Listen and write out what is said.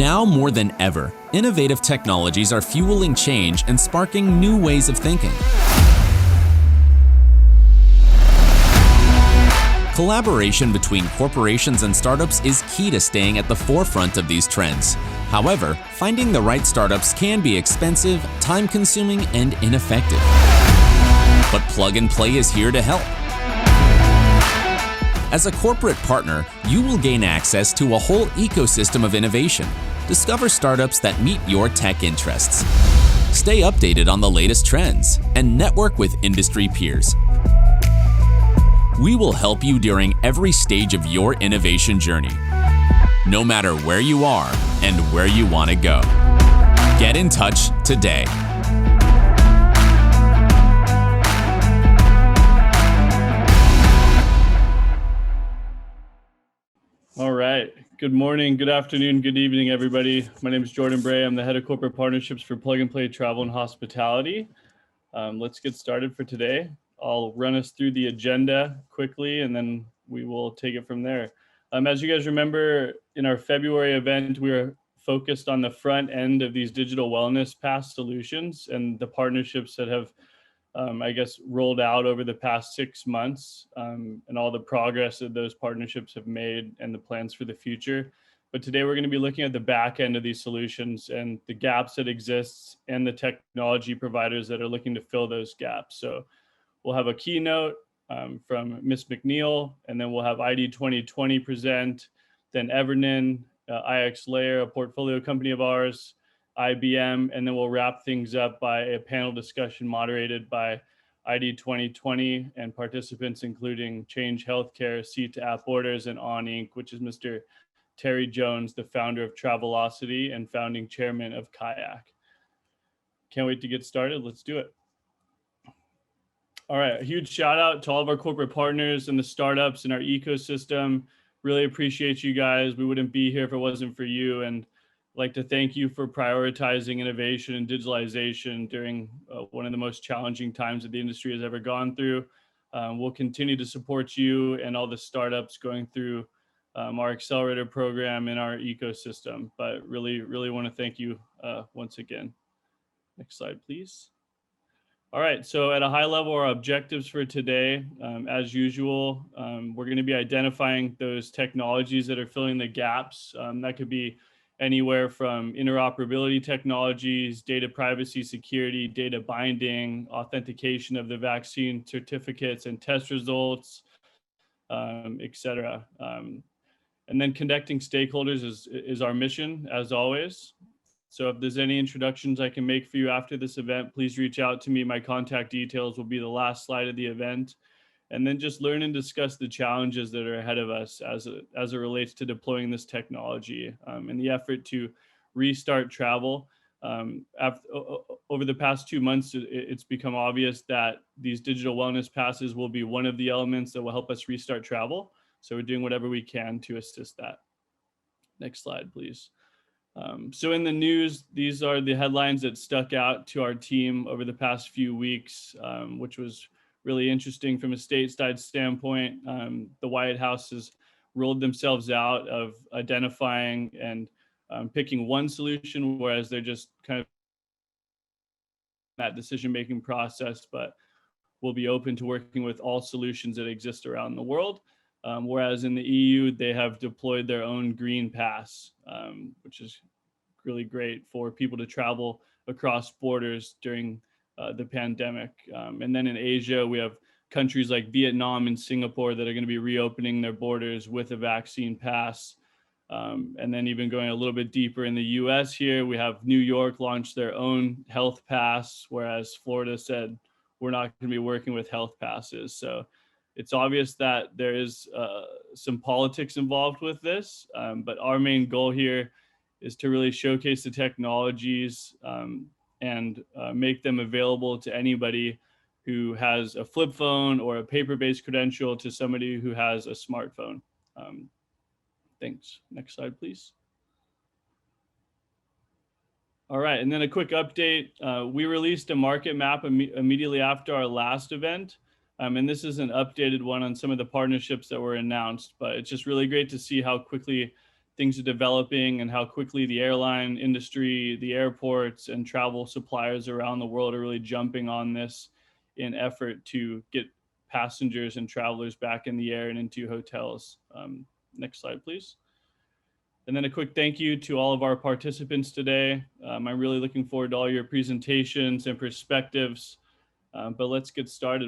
Now more than ever, innovative technologies are fueling change and sparking new ways of thinking. Collaboration between corporations and startups is key to staying at the forefront of these trends. However, finding the right startups can be expensive, time-consuming, and ineffective. But Plug and Play is here to help. As a corporate partner, you will gain access to a whole ecosystem of innovation. Discover startups that meet your tech interests. Stay updated on the latest trends and network with industry peers. We will help you during every stage of your innovation journey, no matter where you are and where you want to go. Get in touch today. All right. Good morning, good afternoon, good evening, everybody. My name is Jordan Bray. I'm the head of corporate partnerships for Plug and Play Travel and Hospitality. Let's get started for today. I'll run us through the agenda quickly, and then we will take it from there. As you guys remember, in our February event, we were focused on the front end of these digital wellness pass solutions and the partnerships that have, rolled out over the past 6 months, and all the progress that those partnerships have made and the plans for the future. But today we're going to be looking at the back end of these solutions and the gaps that exist and the technology providers that are looking to fill those gaps. So we'll have a keynote from Ms. McNeil, and then we'll have ID 2020 present, then Evernon, IX Layer, a portfolio company of ours, IBM, and then we'll wrap things up by a panel discussion moderated by ID 2020 and participants including Change Healthcare, Seat to App Orders, and On Inc., which is Mr. Terry Jones, the founder of Travelocity and founding chairman of Kayak. Can't wait to get started. Let's do it. All right, a huge shout out to all of our corporate partners and the startups in our ecosystem. Really appreciate you guys. We wouldn't be here if it wasn't for you. And I'd like to thank you for prioritizing innovation and digitalization during one of the most challenging times that the industry has ever gone through. We'll continue to support you and all the startups going through our accelerator program in our ecosystem. But really want to thank you once again. Next slide, please. All right, so at a high level, our objectives for today, as usual, we're going to be identifying those technologies that are filling the gaps. That could be anywhere from interoperability technologies, data privacy, security, data binding, authentication of the vaccine certificates and test results, et cetera. And then connecting stakeholders is our mission, as always. So if there's any introductions I can make for you after this event, please reach out to me. My contact details will be the last slide of the event. And then just learn and discuss the challenges that are ahead of us as it relates to deploying this technology in the effort to restart travel. Over the past 2 months, it's become obvious that these digital wellness passes will be one of the elements that will help us restart travel. So we're doing whatever we can to assist that. Next slide, please. So in the news, these are the headlines that stuck out to our team over the past few weeks, which was really interesting from a stateside standpoint. The White House has rolled themselves out of identifying and picking one solution, whereas they're just kind of that decision-making process, but we'll be open to working with all solutions that exist around the world. Whereas in the EU, they have deployed their own green pass, which is really great for people to travel across borders during the pandemic. And then in Asia, we have countries like Vietnam and Singapore that are going to be reopening their borders with a vaccine pass. And then even going a little bit deeper in the US here, we have New York launched their own health pass, whereas Florida said, we're not going to be working with health passes. So it's obvious that there is some politics involved with this, but our main goal here is to really showcase the technologies and make them available to anybody who has a flip phone or a paper-based credential to somebody who has a smartphone. Thanks. Next slide, please. All right, and then a quick update. We released a market map immediately after our last event. And this is an updated one on some of the partnerships that were announced, but it's just really great to see how quickly things are developing and how quickly the airline industry, the airports, and travel suppliers around the world are really jumping on this in effort to get passengers and travelers back in the air and into hotels. Next slide, please. And then a quick thank you to all of our participants today. I'm really looking forward to all your presentations and perspectives, but let's get started.